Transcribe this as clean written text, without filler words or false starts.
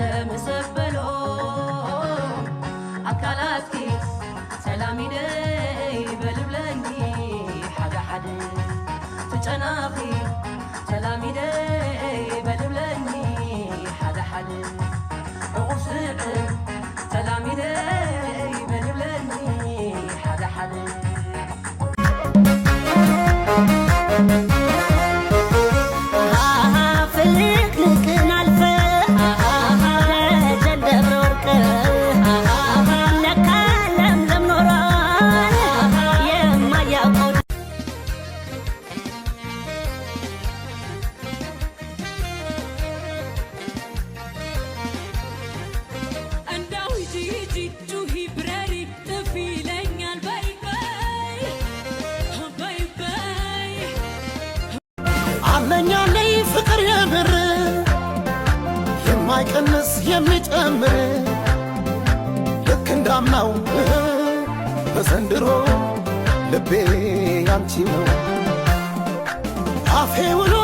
ዓለም ሰበሎ አካላትኪ ሰላም ይደይ በልብለኒ ሓደ ሓደ ትጨናኺ ሰላም ይደይ በልብለኒ ሓደ ሓደ ዕቑስዕ ሰላም ይደይ በልብለኒ ሓደ ሓደ አለኛለይ ፍቅር የምር የማይቀንስ የሚጨምር ልክ እንዳምናው በዘንድሮ ልቤ ያንቺ ነው አፌ ውሎ